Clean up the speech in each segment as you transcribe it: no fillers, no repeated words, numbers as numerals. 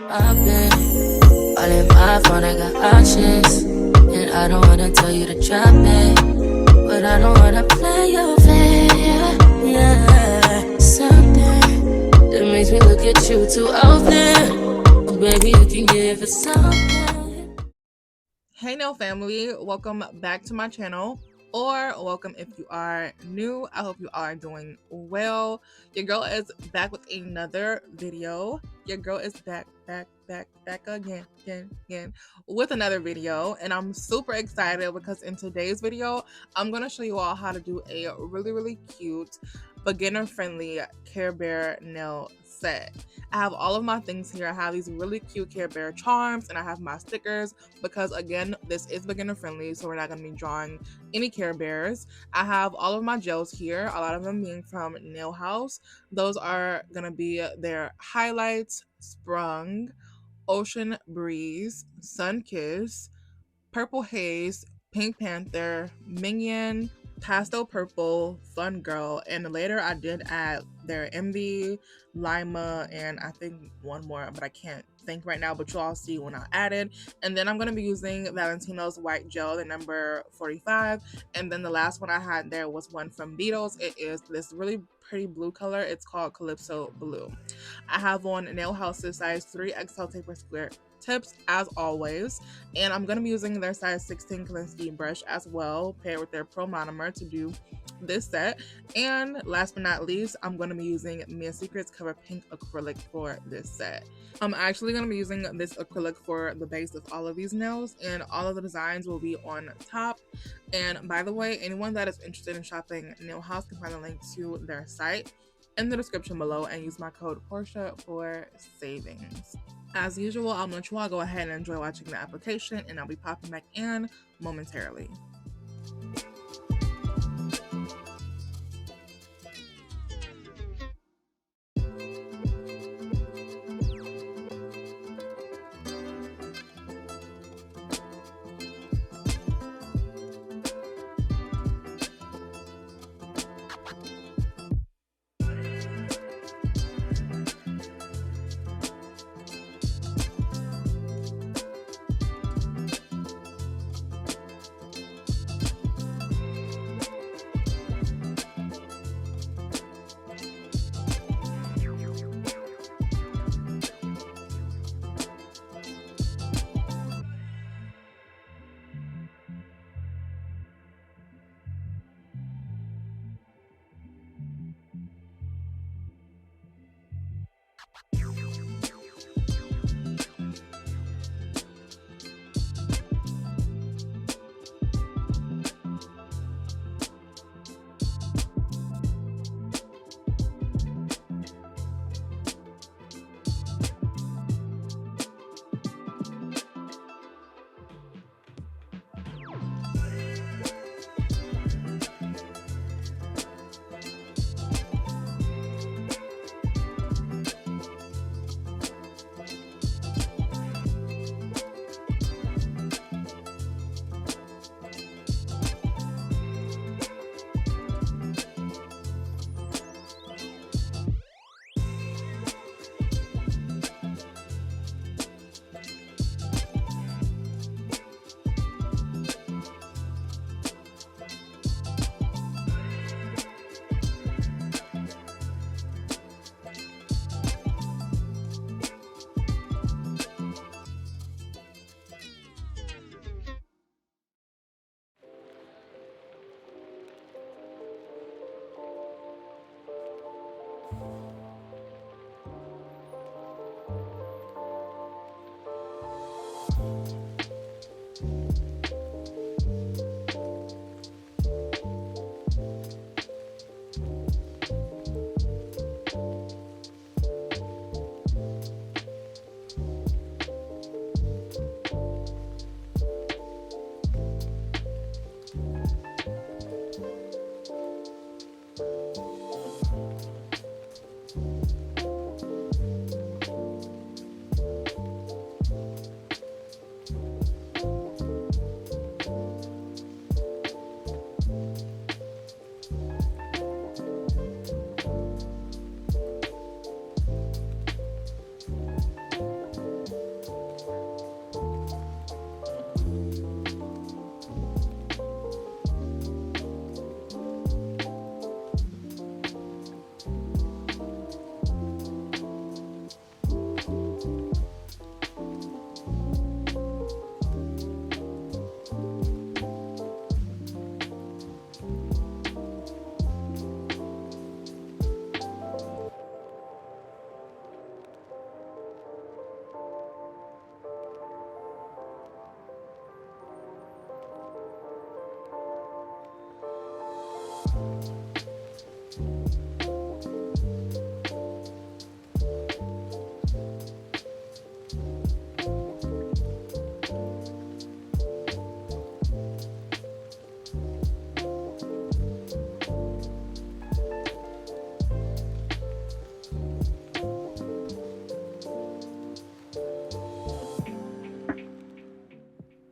I've been all in my phone, I got options. And I don't wanna tell you to drop it, but I don't wanna play your fair. Yeah, something that makes me look at you too often. Baby, you can give it something. Hey nail family, welcome back to my channel, or welcome if you are new. I hope you are doing well. Your girl is back with another video. Your girl is back again with another video, and I'm super excited because in today's video I'm going to show you all how to do a really cute beginner friendly Care Bear nail set. I have all of my things here. I have these really cute Care Bear charms, and I have my stickers because again, this is beginner friendly, so we're not going to be drawing any Care Bears. I have all of my gels here, a lot of them being from Nail House. Those are going to be their Highlights, Sprung, Ocean Breeze, Sun Kiss, Purple Haze, Pink Panther, Minion, Pastel Purple, Fun Girl, and later I did add their Envy, Lima, and I think one more, but I can't think right now, but you'll all see when I add it. And then I'm going to be using Valentino's white gel, the number 45, and then the last one I had there was one from Beetles. It is this really pretty blue color. It's called Calypso Blue. I have on Nail House's size 3XL taper square tips as always, and I'm going to be using their size 16 Kolinsky brush as well, paired with their Pro Monomer to do this set. And last but not least, I'm going to be using Mia Secrets Cover Pink acrylic for this set. I'm actually going to be using this acrylic for the base of all of these nails, and all of the designs will be on top. And by the way, anyone that is interested in shopping Nail House can find a link to their site in the description below and use my code Portia for savings. As usual, I'm gonna let you all go ahead and enjoy watching the application, and I'll be popping back in momentarily.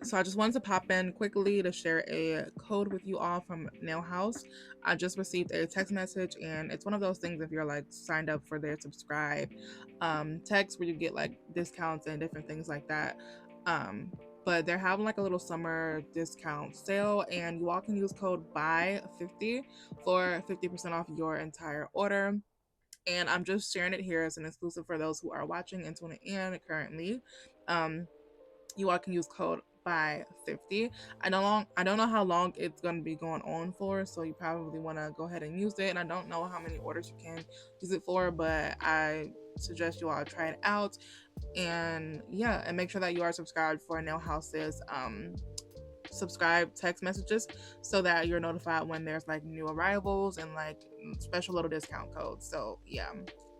So I just wanted to pop in quickly to share a code with you all from Nail House. I just received a text message, and it's one of those things if you're like signed up for their subscribe text where you get like discounts and different things like that. Um, but they're having like a little summer discount sale, and you all can use code BUY50 for 50% off your entire order. And I'm just sharing it here as an exclusive for those who are watching and tuning in currently. Um, you all can use code BUY50. I don't know how long it's going to be going on for, so you probably want to go ahead and use it. And I don't know how many orders you can use it for, but I suggest you all try it out. And yeah, and make sure that you are subscribed for Nail House's subscribe text messages so that you're notified when there's like new arrivals and like special little discount codes. So yeah.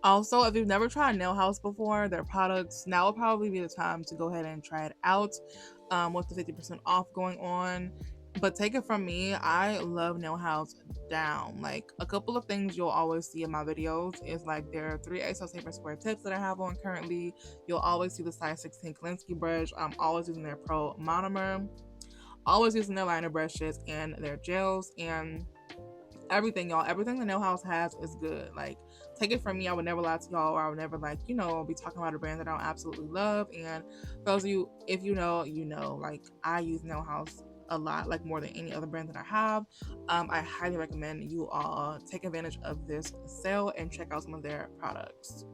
Also, if you've never tried Nail House before, their products, now will probably be the time to go ahead and try it out with the 50% off going on. But take it from me, I love Nail House down. Like a couple of things you'll always see in my videos is like their 3XL tape and square tips that I have on currently. You'll always see the size 16 Klinsky brush. I'm always using their Pro Monomer, always using their liner brushes and their gels, and everything, y'all. Everything the Nail House has is good. Like, take it from me, I would never lie to y'all, or I would never, like, you know, be talking about a brand that I don't absolutely love. And for those of you, if you know, you know, like, I use Nail House a lot, like more than any other brand that I have. I highly recommend you all take advantage of this sale and check out some of their products.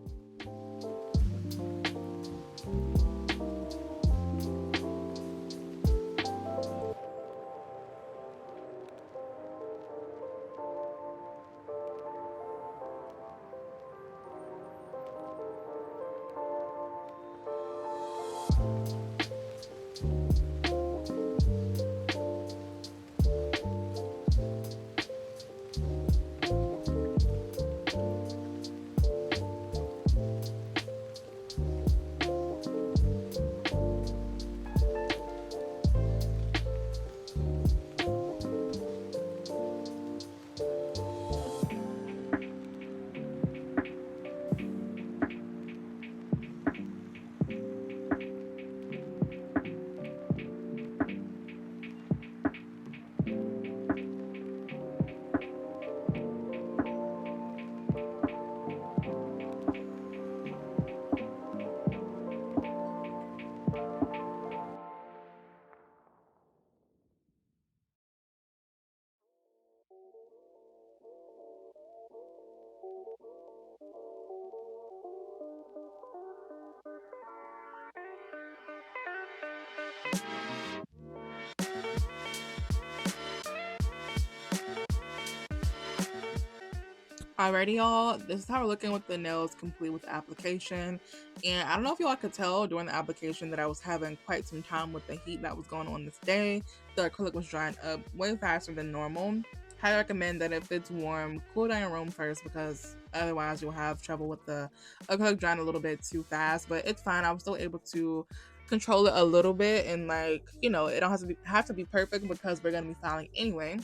Alrighty, y'all, this is how we're looking with the nails complete with the application. And I don't know if y'all could tell during the application that I was having quite some time with the heat that was going on this day. The acrylic was drying up way faster than normal. Highly recommend that if it's warm, cool down your room first, because otherwise you'll have trouble with the acrylic drying a little bit too fast. But it's fine. I was still able to control it a little bit, and like, you know, it don't have to be perfect because we're gonna be filing anyway,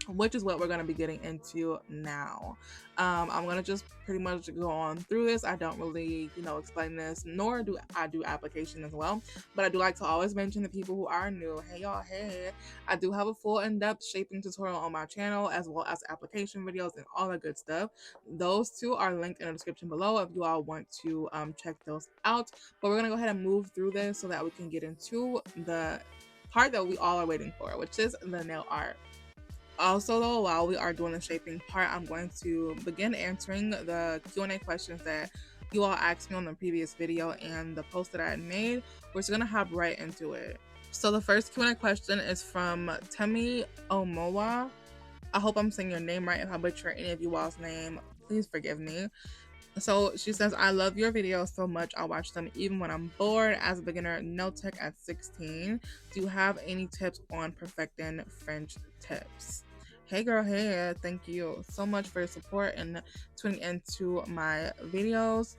which is what we're going to be getting into now. I'm going to just pretty much go on through this. I don't really, you know, explain this, nor do I do application as well, but I do like to always mention the people who are new. Hey y'all, hey, I do have a full in-depth shaping tutorial on my channel, as well as application videos and all that good stuff. Those two are linked in the description below if you all want to check those out. But we're going to go ahead and move through this so that we can get into the part that we all are waiting for, which is the nail art. Also, though, while we are doing the shaping part, I'm going to begin answering the Q&A questions that you all asked me on the previous video and the post that I had made. We're just going to hop right into it. So the first Q&A question is from Temi Omowa. I hope I'm saying your name right. If I butcher any of you all's name, please forgive me. So she says, I love your videos so much. I watch them even when I'm bored. As a beginner nail tech at 16, do you have any tips on perfecting French tips? Hey girl, hey, thank you so much for your support and tuning into my videos.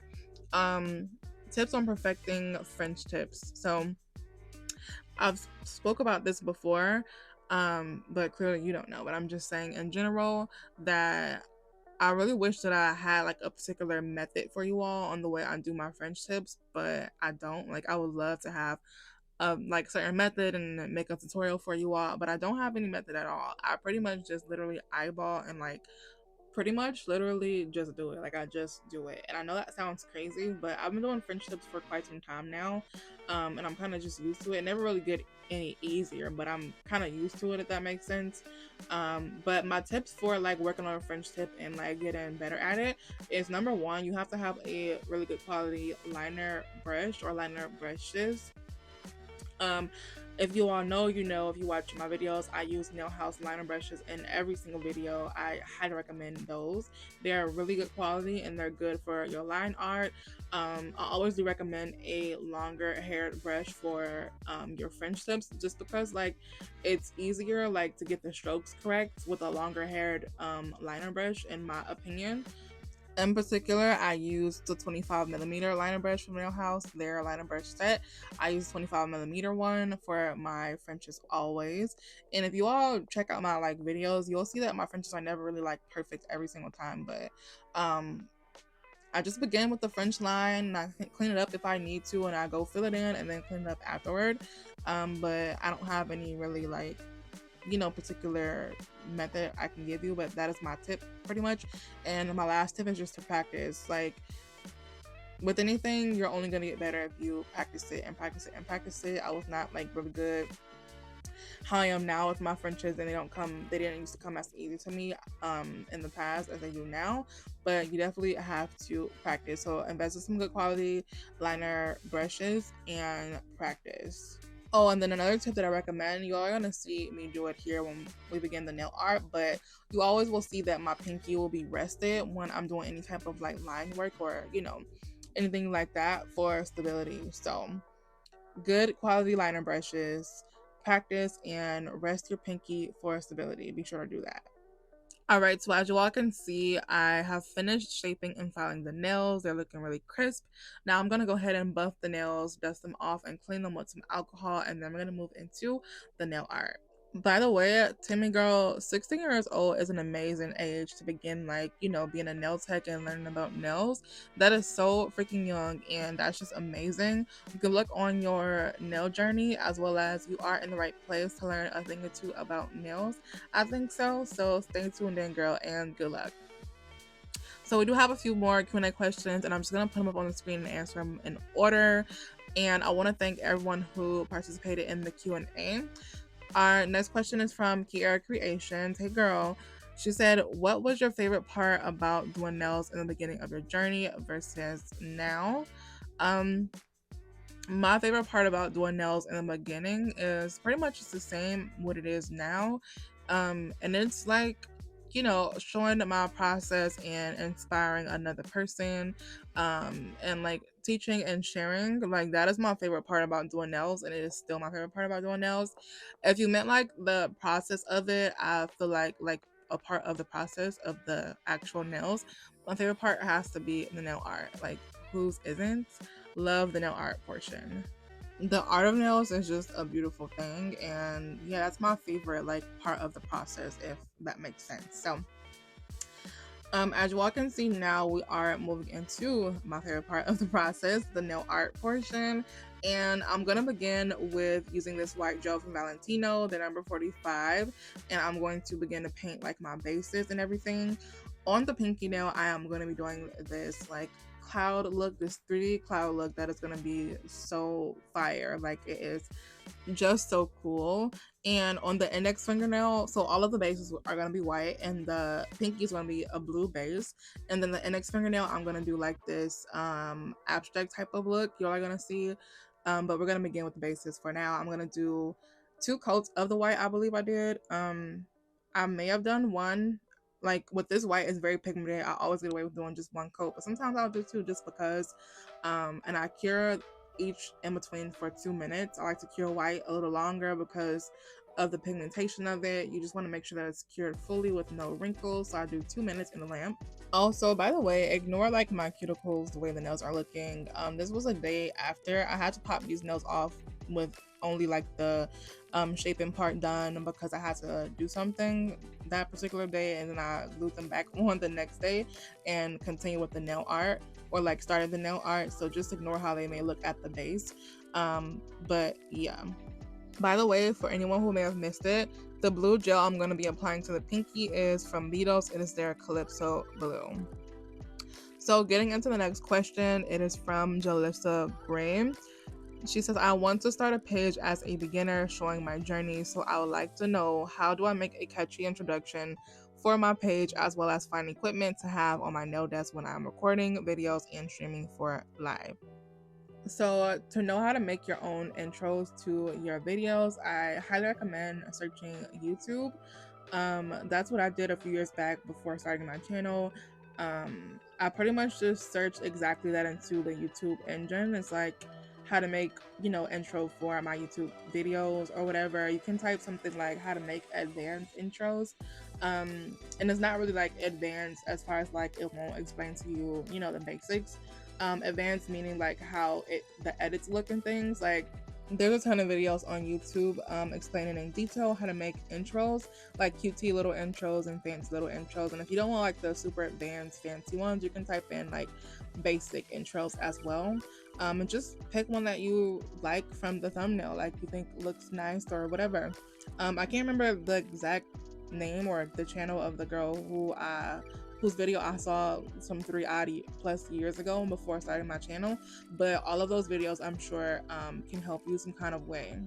Tips on perfecting French tips. So I've spoke about this before, but clearly you don't know, but I'm just saying in general that I really wish that I had like a particular method for you all on the way I do my French tips, but I don't. Like, I would love to have like certain method and make a tutorial for you all, but I don't have any method at all. I pretty much just literally eyeball and like pretty much literally just do it. Like I just do it. And I know that sounds crazy, but I've been doing French tips for quite some time now, and I'm kind of just used to it. It never really get any easier, but I'm kind of used to it, if that makes sense. But my tips for like working on a French tip and like getting better at it is, number one, you have to have a really good quality liner brush or liner brushes. If you all know, you know. If you watch my videos, I use nail house liner brushes in every single video. I highly recommend those. They're really good quality and they're good for your line art. I always do recommend a longer haired brush for your French tips, just because like it's easier like to get the strokes correct with a longer haired liner brush, in my opinion. In particular, I use the 25mm liner brush from Nail House, their liner brush set. I use 25mm one for my Frenches always. And if you all check out my like videos, you'll see that my Frenches are never really like perfect every single time. But I just begin with the French line and I can clean it up if I need to, and I go fill it in and then clean it up afterward. But I don't have any really like, you know, particular method I can give you, but that is my tip pretty much. And my last tip is just to practice. Like with anything, you're only gonna get better if you practice it and practice it and practice it. I was not like really good how I am now with my Frenches, and they didn't used to come as easy to me in the past as they do now. But you definitely have to practice. So invest in some good quality liner brushes and practice. Oh, and then another tip that I recommend, you all are going to see me do it here when we begin the nail art, but you always will see that my pinky will be rested when I'm doing any type of like line work or, you know, anything like that for stability. So good quality liner brushes, practice, and rest your pinky for stability. Be sure to do that. Alright, so as you all can see, I have finished shaping and filing the nails. They're looking really crisp. Now I'm going to go ahead and buff the nails, dust them off, and clean them with some alcohol, and then we're going to move into the nail art. By the way, Timmy girl, 16 years old is an amazing age to begin, like, you know, being a nail tech and learning about nails. That is so freaking young, and that's just amazing. Good luck on your nail journey, as well as you are in the right place to learn a thing or two about nails. I think so. So stay tuned in, girl, and good luck. So we do have a few more Q&A questions, and I'm just going to put them up on the screen and answer them in order. And I want to thank everyone who participated in the Q&A. Our next question is from Kiara Creations. Hey girl, she said, what was your favorite part about doing nails in the beginning of your journey versus now? My favorite part about doing nails in the beginning is pretty much just the same what it is now. And it's like, you know, showing my process and inspiring another person, and like teaching and sharing. Like that is my favorite part about doing nails, and it is still my favorite part about doing nails. If you meant like the process of it, I feel like a part of the process of the actual nails, my favorite part has to be the nail art. Like whose isn't? Love the nail art portion. The art of nails is just a beautiful thing, and yeah, that's my favorite like part of the process, if that makes sense. So as you all can see, now we are moving into my favorite part of the process, the nail art portion. And I'm going to begin with using this white gel from Valentino, the number 45. And I'm going to begin to paint like my bases and everything. On the pinky nail, I am going to be doing this like cloud look, this 3D cloud look that is going to be so fire. Like it is just so cool. And on the index fingernail, so all of the bases are going to be white and the pinky is going to be a blue base. And then the index fingernail, I'm going to do like this abstract type of look y'all are going to see. But we're going to begin with the bases for now. I'm going to do 2 coats of the white, I believe I did. I may have done one. Like with this white, it's very pigmented. I always get away with doing just 1 coat, but sometimes I'll do 2 just because. And I cure each in between for 2 minutes. I like to cure white a little longer because of the pigmentation of it. You just want to make sure that it's cured fully with no wrinkles, so I do 2 minutes in the lamp. Also, by the way, ignore like my cuticles, the way the nails are looking. This was a day after. I had to pop these nails off with only like the shaping part done because I had to do something that particular day, and then I glued them back on the next day and continue with the nail art, or like started the nail art. So just ignore how they may look at the base. But yeah. By the way, for anyone who may have missed it, the blue gel I'm going to be applying to the pinky is from Beatles. It is their Calypso Blue. So getting into the next question, it is from Jalissa Gray. She says, I want to start a page as a beginner showing my journey, so I would like to know, how do I make a catchy introduction for my page, as well as find equipment to have on my nail desk when I'm recording videos and streaming for live. So to know how to make your own intros to your videos, I highly recommend searching YouTube. That's what I did a few years back before starting my channel. I pretty much just searched exactly that into the YouTube engine. It's like how to make, intro for my YouTube videos or whatever. You can type something like how to make advanced intros. And it's not really like advanced as far as like it won't explain to you, the basics. Advanced meaning like how the edits look and things. Like there's a ton of videos on YouTube explaining in detail how to make intros, like QT little intros and fancy little intros. And if you don't want like the super advanced fancy ones, you can type in like basic intros as well. And just pick one that you like from the thumbnail, like you think looks nice or whatever. I can't remember the exact name or the channel of the girl whose video I saw some 3+ years ago before starting my channel, but all of those videos I'm sure can help you some kind of way.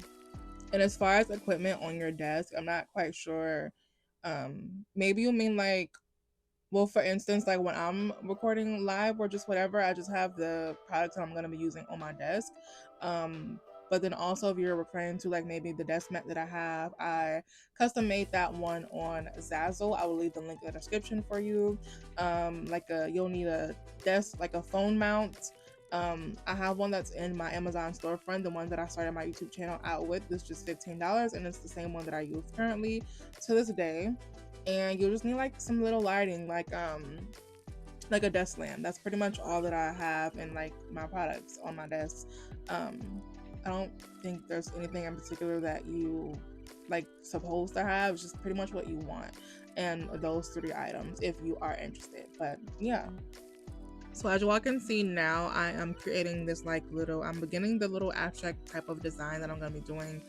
And as far as equipment on your desk, I'm not quite sure. Maybe you mean like, well, for instance, like when I'm recording live or just whatever, I just have the products that I'm going to be using on my desk. But then also if you're referring to like maybe the desk mat that I custom made that one on Zazzle. I will leave the link in the description for you. You'll need a desk, like a phone mount. I have one that's in my Amazon storefront, the one that I started my YouTube channel out with. It's just $15, and it's the same one that I use currently to this day. And you'll just need like some little lighting, like a desk lamp. That's pretty much all that I have in like my products on my desk. I don't think there's anything in particular that you like supposed to have. It's just pretty much what you want, and those 3 items if you are interested. But yeah. So as you all can see now, I am creating this I'm beginning the little abstract type of design that I'm going to be doing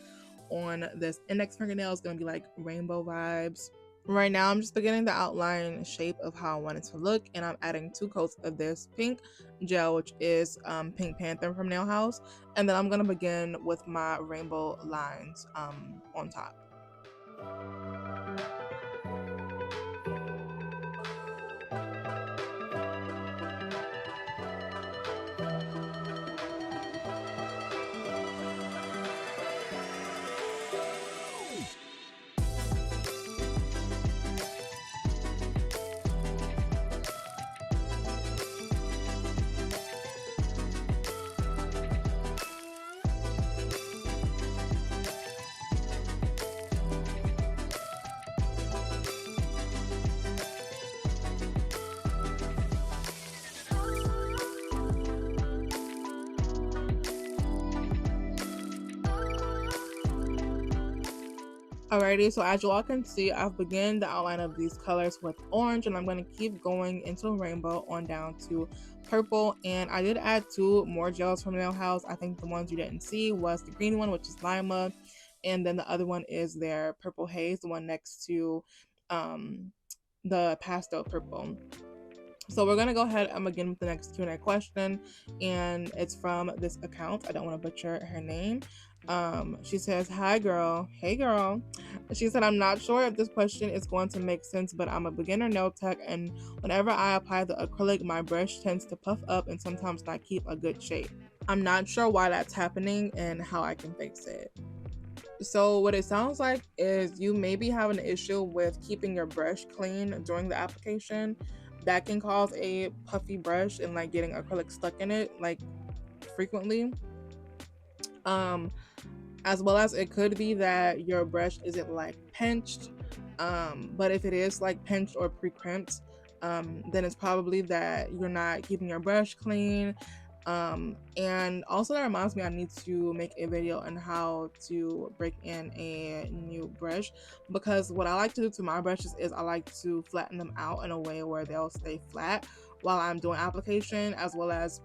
on this index fingernail. Is going to be like rainbow vibes. Right now, I'm just beginning the outline shape of how I want it to look, and I'm adding 2 coats of this pink gel, which is Pink Panther from Nail House, and then I'm going to begin with my rainbow lines on top. Alrighty, so as you all can see, I've begun the outline of these colors with orange, and I'm going to keep going into rainbow on down to purple. And I did add 2 more gels from Nail House. I think the ones you didn't see was the green one, which is Lima, and then the other one is their Purple Haze, the one next to the pastel purple. So we're gonna go ahead and begin with the next Q&A question, and it's from this account. I don't want to butcher her name. She says, hi girl, hey girl. She said, I'm not sure if this question is going to make sense, but I'm a beginner nail tech, and whenever I apply the acrylic, my brush tends to puff up and sometimes not keep a good shape. I'm not sure why that's happening and how I can fix it. So what it sounds like is you may be having an issue with keeping your brush clean during the application. That can cause a puffy brush and like getting acrylic stuck in it like frequently. As well as it could be that your brush isn't like pinched. But if it is like pinched or pre-crimped, then it's probably that you're not keeping your brush clean. And also that reminds me, I need to make a video on how to break in a new brush, because what I like to do to my brushes is I like to flatten them out in a way where they'll stay flat while I'm doing application, as well as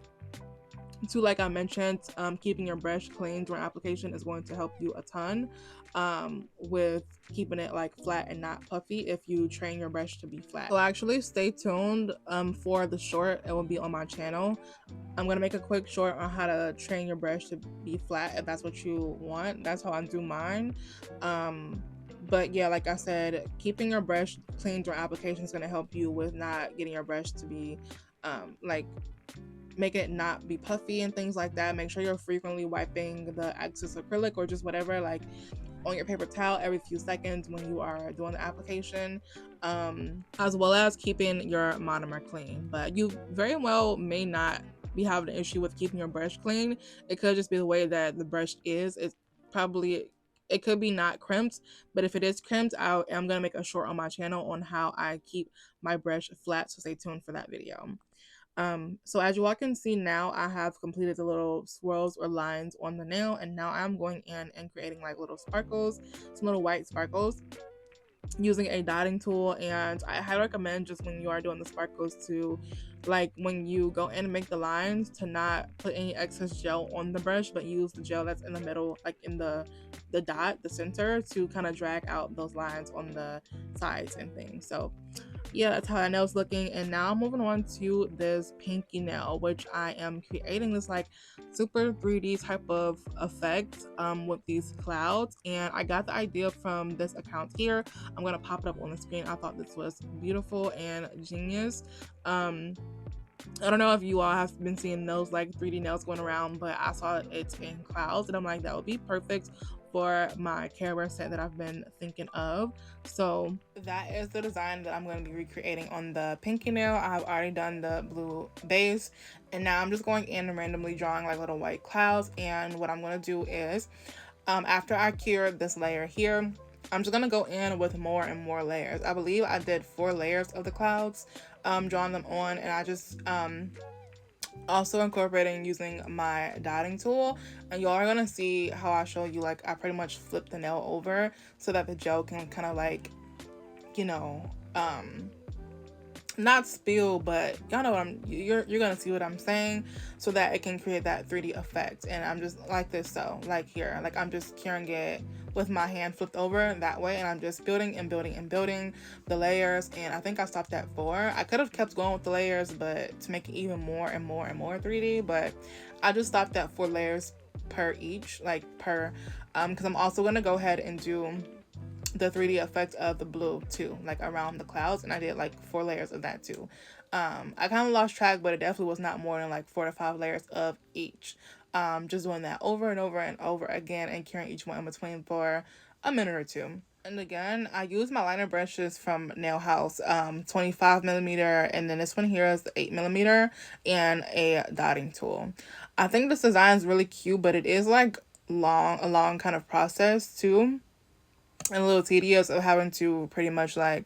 to, like I mentioned, keeping your brush clean during application is going to help you a ton with keeping it like flat and not puffy if you train your brush to be flat. So actually stay tuned for the short. It will be on my channel. I'm gonna make a quick short on how to train your brush to be flat if that's what you want. That's how I do mine. But yeah, like I said, keeping your brush clean during application is going to help you with not getting your brush to be like making it not be puffy and things like that. Make sure you're frequently wiping the excess acrylic or just whatever, like on your paper towel every few seconds when you are doing the application, as well as keeping your monomer clean. But you very well may not be having an issue with keeping your brush clean. It could just be the way that the brush is. It's probably, it could be not crimped, but if it is crimped, I'm gonna make a short on my channel on how I keep my brush flat, so stay tuned for that video. So as you all can see now, I have completed the little swirls or lines on the nail, and now I'm going in and creating like little sparkles, some little white sparkles, using a dotting tool. And I highly recommend, just when you are doing the sparkles, to, like, when you go in and make the lines, to not put any excess gel on the brush, but use the gel that's in the middle, like in the dot, the center, to kind of drag out those lines on the sides and things. So yeah, that's how that nail's looking. And now I'm moving on to this pinky nail, which I am creating this like super 3D type of effect with these clouds. And I got the idea from this account here. I'm gonna pop it up on the screen. I thought this was beautiful and genius. I don't know if you all have been seeing those like 3D nails going around, but I saw it in clouds and I'm like, that would be perfect for my Care Bear set that I've been thinking of. So that is the design that I'm going to be recreating on the pinky nail. I've already done the blue base, and now I'm just going in and randomly drawing like little white clouds. And what I'm going to do is, after I cure this layer here, I'm just going to go in with more and more layers. I believe I did 4 layers of the clouds, drawing them on, and I just also incorporating using my dotting tool. And y'all are gonna see how I show you, like, I pretty much flip the nail over so that the gel can kind of like, you know, not spill, but y'all know what you're gonna see what I'm saying, so that it can create that 3D effect. And I'm just like this, so like here, like I'm just curing it with my hand flipped over that way, and I'm just building and building and building the layers. And I think I stopped at 4. I could have kept going with the layers, but to make it even more and more and more 3D, but I just stopped at 4 layers per each, like per because I'm also gonna go ahead and do the 3D effect of the blue too, like around the clouds, and I did like 4 layers of that too. I kind of lost track, but it definitely was not more than like 4 to 5 layers of each. Just doing that over and over and over again, and curing each one in between for a minute or 2. And again, I use my liner brushes from Nail House, 25mm, and then this one here is the 8mm, and a dotting tool. I think this design is really cute, but it is like a long kind of process too, and a little tedious of having to pretty much like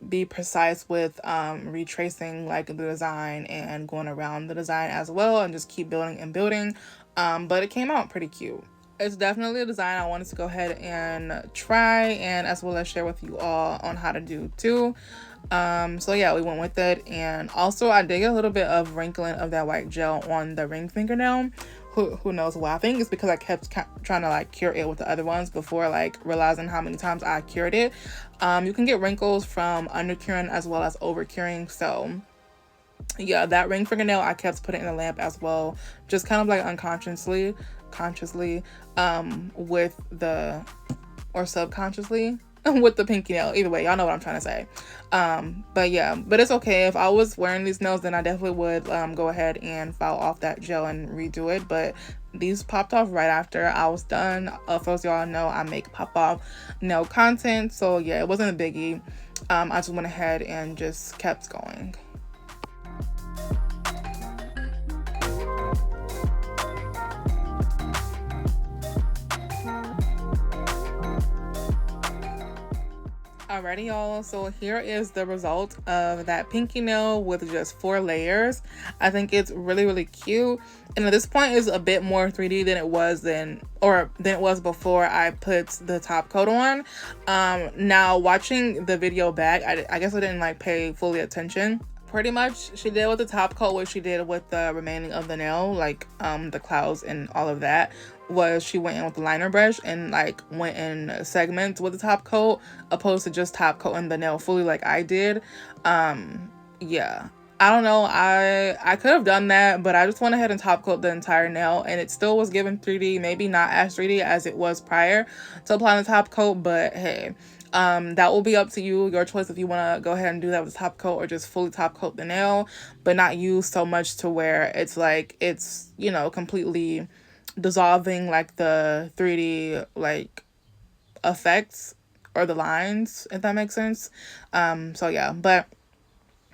be precise with retracing like the design and going around the design as well, and just keep building and building. But it came out pretty cute. It's definitely a design I wanted to go ahead and try, and as well as share with you all on how to do too. So yeah, we went with it. And also I did get a little bit of wrinkling of that white gel on the ring fingernail. Who knows why? I think it's because I kept trying to like cure it with the other ones before like realizing how many times I cured it. You can get wrinkles from under curing as well as over curing. So yeah, that ring fingernail I kept putting in the lamp as well, just kind of like unconsciously, consciously, with the, or subconsciously, with the pinky nail. Either way, y'all know what I'm trying to say. But yeah, but it's okay. If I was wearing these nails, then I definitely would go ahead and file off that gel and redo it. But these popped off right after I was done. For those y'all know, I make pop off nail content, so yeah, it wasn't a biggie. I just went ahead and just kept going. Alrighty, y'all, so here is the result of that pinky nail with just 4 layers. I think it's really cute, and at this point is a bit more 3D than it was before I put the top coat on. Now watching the video back, I guess I didn't like pay fully attention. Pretty much she did with the top coat what she did with the remaining of the nail, like the clouds and all of that, was she went in with the liner brush and like went in segments with the top coat opposed to just top coating the nail fully like I did. Yeah, I don't know, I could have done that, but I just went ahead and top coat the entire nail, and it still was given 3D, maybe not as 3D as it was prior to applying the top coat, but hey, that will be up to you, your choice, if you want to go ahead and do that with the top coat or just fully top coat the nail, but not use so much to where it's like it's, you know, completely dissolving like the 3D like effects or the lines, if that makes sense. So yeah, but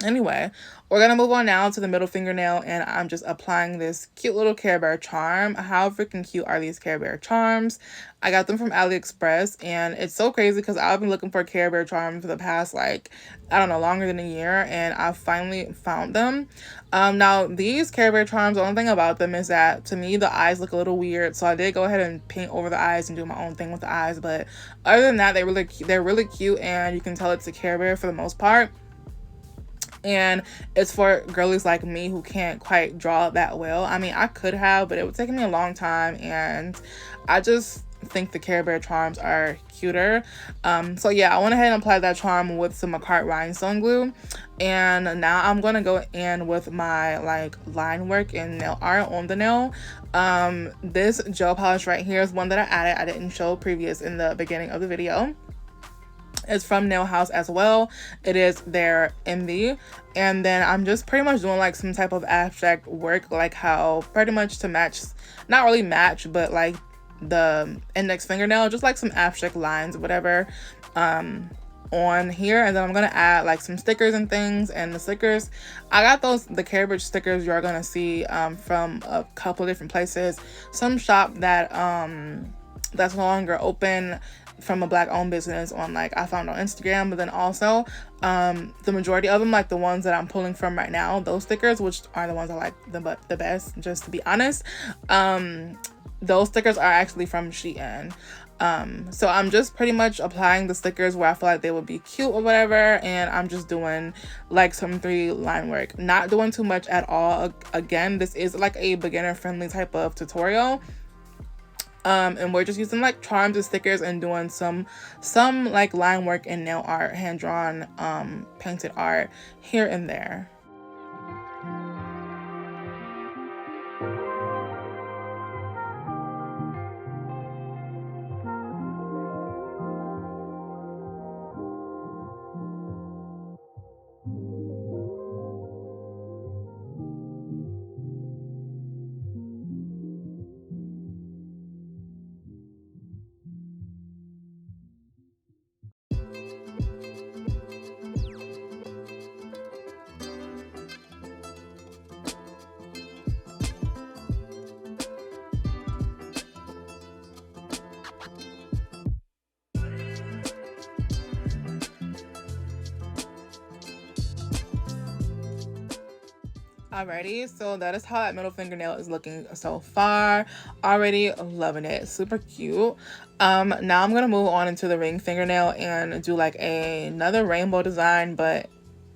anyway, we're gonna move on now to the middle fingernail, and I'm just applying this cute little Care Bear charm. How freaking cute are these Care Bear charms? I got them from AliExpress, and it's so crazy because I've been looking for a Care Bear charm for the past, like, I don't know, longer than a year, and I finally found them. Now these Care Bear charms, the only thing about them is that to me the eyes look a little weird, so I did go ahead and paint over the eyes and do my own thing with the eyes, but other than that, they're really cute, and you can tell it's a Care Bear for the most part. And it's for girlies like me who can't quite draw that well. I mean, I could have, but it would take me a long time, and I just think the Care Bear charms are cuter. So yeah, I went ahead and applied that charm with some Acrylic rhinestone glue, and now I'm gonna go in with my like line work and nail art on the nail. This gel polish right here is one that I added. I didn't show previous in the beginning of the video. It's from Nail House as well. It is their IMOVIE, and then I'm just pretty much doing like some type of abstract work, like how pretty much to match, not really match, but like the index fingernail, just like some abstract lines, whatever, on here. And then I'm gonna add like some stickers and things. And the stickers, I got the Care Bear stickers you're gonna see from a couple of different places. Some shop that that's no longer open, from a Black owned business on, like, I found on Instagram, but then also the majority of them, like the ones that I'm pulling from right now, those stickers, which are the ones I like the best, just to be honest, those stickers are actually from Shein. So I'm just pretty much applying the stickers where I feel like they would be cute or whatever, and I'm just doing like some 3 line work, not doing too much at all. Again, this is like a beginner friendly type of tutorial. And we're just using like charms and stickers and doing some like line work and nail art, hand-drawn painted art here and there. Alrighty, so that is how that middle fingernail is looking so far. Already loving it, super cute. Now I'm gonna move on into the ring fingernail and do like another rainbow design, but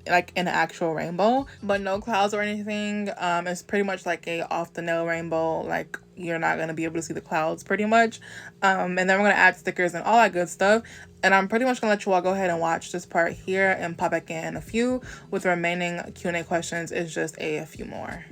like an actual rainbow, but no clouds or anything. It's pretty much like a off the nail rainbow, like you're not gonna be able to see the clouds pretty much. And then we're gonna add stickers and all that good stuff, and I'm pretty much gonna let you all go ahead and watch this part here and pop back in a few with the remaining Q&A questions. Is just a few more.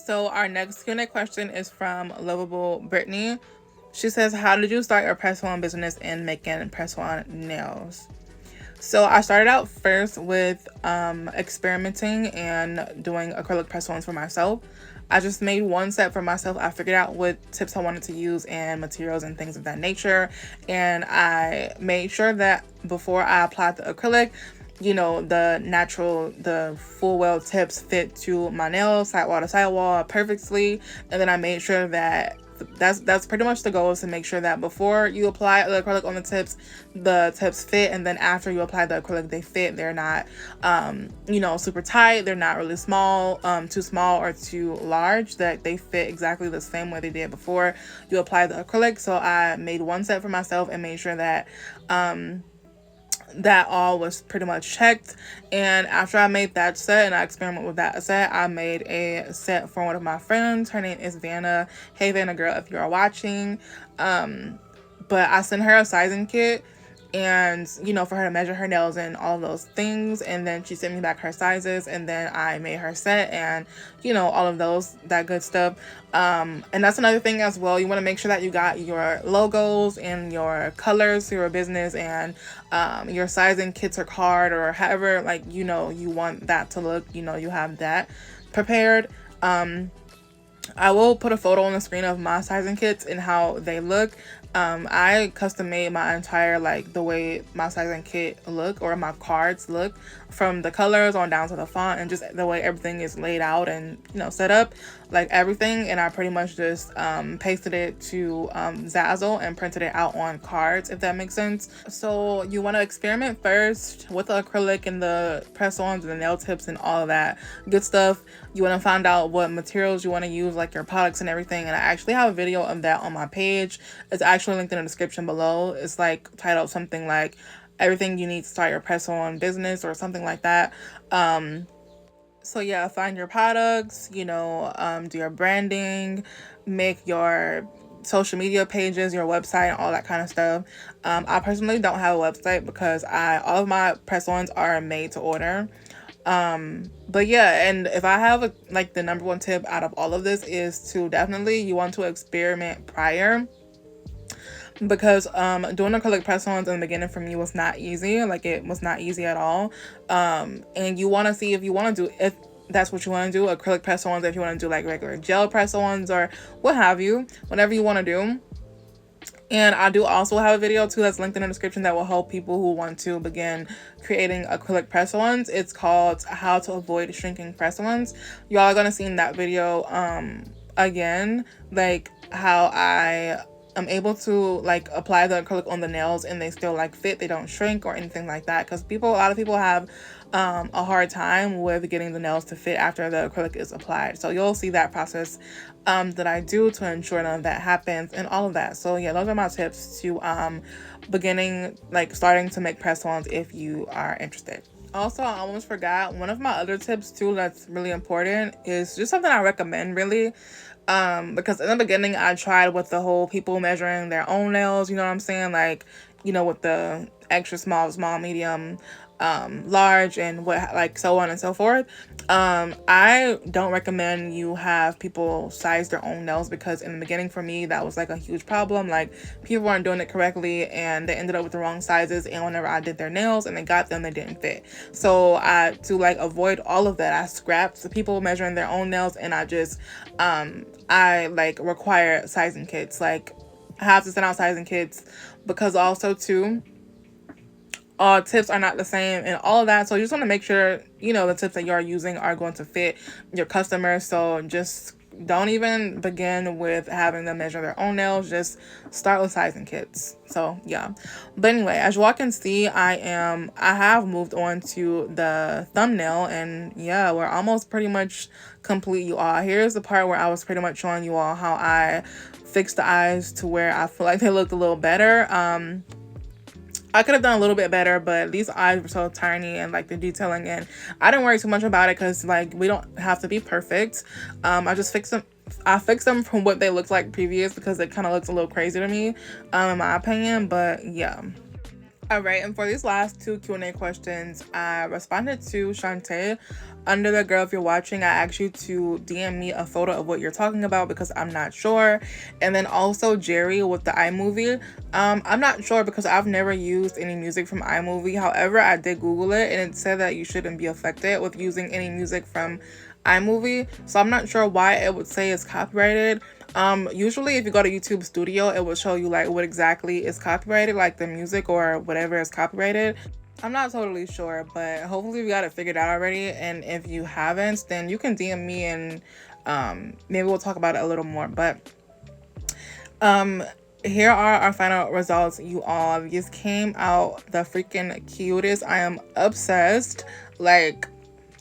So our next Q&A question is from Lovable Brittany. She says, how did you start your press-on business and making press-on nails? So I started out first with experimenting and doing acrylic press-ons for myself. I just made one set for myself. I figured out what tips I wanted to use and materials and things of that nature. And I made sure that before I applied the acrylic, you know, the full well tips fit to my nails, sidewall to sidewall perfectly. And then I made sure that that's pretty much the goal, is to make sure that before you apply the acrylic on the tips fit, and then after you apply the acrylic, they fit. They're not you know, super tight, they're not really small, too small or too large, that they fit exactly the same way they did before you apply the acrylic. So I made one set for myself and made sure that that all was pretty much checked. And after I made that set and I experimented with that set, I made a set for one of my friends. Her name is Vanna. Hey Vanna girl, if you are watching. But I sent her a sizing kit, and you know, for her to measure her nails and all of those things, and then she sent me back her sizes, and then I made her set, and you know, all of that good stuff. And that's another thing as well. You want to make sure that you got your logos and your colors for your business, and your sizing kits or card, or however, like, you know, you want that to look, you know, you have that prepared. I will put a photo on the screen of my sizing kits and how they look. I custom made my entire, like, the way my sizing kit look, or my cards look, from the colors on down to the font, and just the way everything is laid out and, you know, set up, like everything. And I pretty much just pasted it to Zazzle and printed it out on cards, if that makes sense. So you want to experiment first with the acrylic and the press-ons and the nail tips and all of that good stuff. You want to find out what materials you want to use, like your products and everything. And I actually have a video of that on my page. It's actually linked in the description below. It's like titled something like everything you need to start your press-on business, or something like that. So yeah, find your products, you know, do your branding, make your social media pages, your website, and all that kind of stuff. I personally don't have a website because all of my press-ons are made to order. But yeah, and if I have like the number one tip out of all of this, is to definitely, you want to experiment prior, because doing acrylic press-ons in the beginning for me was not easy. Like, it was not easy at all. And you want to see if you want to do, if that's what you want to do, acrylic press-ons, if you want to do like regular gel press-ons or what have you, whatever you want to do. And I do also have a video too that's linked in the description that will help people who want to begin creating acrylic press-ons. It's called How to Avoid Shrinking Press-ons. Y'all are gonna see in that video again, like, how I am able to like apply the acrylic on the nails and they still like fit, they don't shrink or anything like that, because a lot of people have a hard time with getting the nails to fit after the acrylic is applied. So you'll see that process that I do to ensure none of that happens and all of that. So yeah, those are my tips to starting to make press-ons if you are interested. Also, I almost forgot, one of my other tips too that's really important is just something I recommend, really. Because in the beginning I tried with the whole people measuring their own nails, you know what I'm saying? Like, you know, with the extra small, medium, large, and what, like, so on and so forth. I don't recommend you have people size their own nails, because in the beginning for me that was like a huge problem. Like, people weren't doing it correctly and they ended up with the wrong sizes, and whenever I did their nails and they got them, they didn't fit. So to like avoid all of that, I scrapped the people measuring their own nails, and I just I like require sizing kits. Like, I have to send out sizing kits, because also too, all tips are not the same and all of that. So you just want to make sure, you know, the tips that you are using are going to fit your customers. So just don't even begin with having them measure their own nails. Just start with sizing kits. So yeah. But anyway, as you all can see, I have moved on to the thumbnail, and yeah, we're almost pretty much complete, you all. Here's the part where I was pretty much showing you all how I fixed the eyes to where I feel like they look a little better. I could have done a little bit better, but these eyes were so tiny, and like the detailing, and I didn't worry too much about it, because like we don't have to be perfect. I just fixed them. I fixed them from what they looked like previous, because it kind of looks a little crazy to me, in my opinion. But yeah. All right, and for these last two Q&A questions, I responded to Shantae under the girl. If you're watching, I asked you to DM me a photo of what you're talking about because I'm not sure. And then also Jerry with the iMovie. I'm not sure because I've never used any music from iMovie. However, I did Google it and it said that you shouldn't be affected with using any music from iMovie. So I'm not sure why it would say it's copyrighted. Usually if you go to YouTube Studio, it will show you like what exactly is copyrighted, like the music or whatever is copyrighted. I'm not totally sure, but hopefully we got it figured out already. And if you haven't, then you can DM me and maybe we'll talk about it a little more. But here are our final results, you all. These came out the freaking cutest. I am obsessed. Like,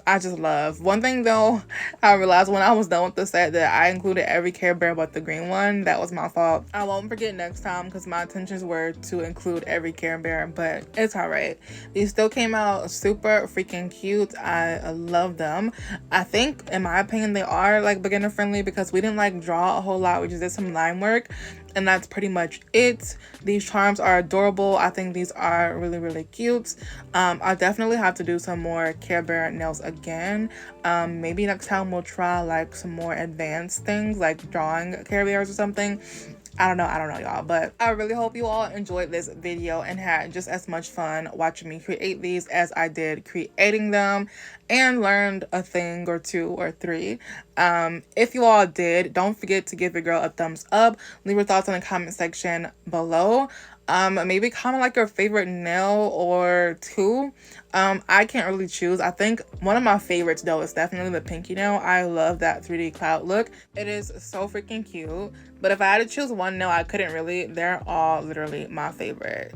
I just love. One thing though, I realized when I was done with the set that I included every Care Bear but the green one. That was my fault. I won't forget next time because my intentions were to include every Care Bear, but it's alright. These still came out super freaking cute. I love them. I think, in my opinion, they are like beginner friendly because we didn't like draw a whole lot. We just did some line work. And that's pretty much it. These charms are adorable. I think these are really, really cute. I definitely have to do some more Care Bear nails again. Maybe next time we'll try like some more advanced things like drawing Care Bears or something. I don't know y'all, but I really hope you all enjoyed this video and had just as much fun watching me create these as I did creating them, and learned a thing or two or three. If you all did, don't forget to give your girl a thumbs up. Leave your thoughts in the comment section below. Maybe comment like your favorite nail or two. I can't really choose. I think one of my favorites though is definitely the pinky nail. I love that 3D cloud look. It is so freaking cute. But if I had to choose one nail, I couldn't really. They're all literally my favorite.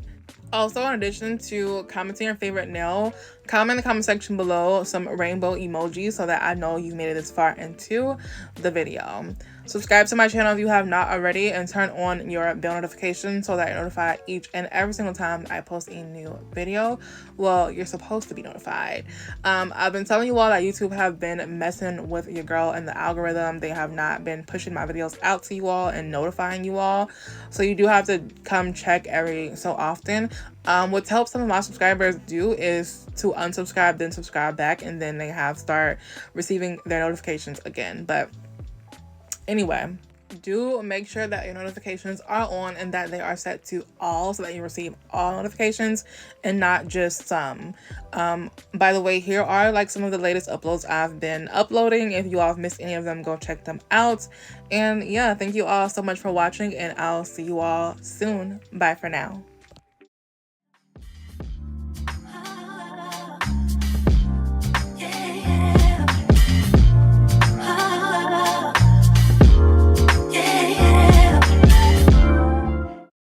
Also, in addition to commenting your favorite nail, comment in the comment section below some rainbow emojis so that I know you made it this far into the video. Subscribe to my channel if you have not already, and turn on your bell notifications so that you're notified each and every single time I post a new video. Well, you're supposed to be notified. I've been telling you all that YouTube have been messing with your girl and the algorithm. They have not been pushing my videos out to you all and notifying you all. So you do have to come check every so often. What helps some of my subscribers do is to unsubscribe, then subscribe back, and then they start receiving their notifications again. But anyway, do make sure that your notifications are on and that they are set to all so that you receive all notifications and not just some. By the way, here are like some of the latest uploads I've been uploading. If you all have missed any of them, go check them out. And yeah, thank you all so much for watching, and I'll see you all soon. Bye for now.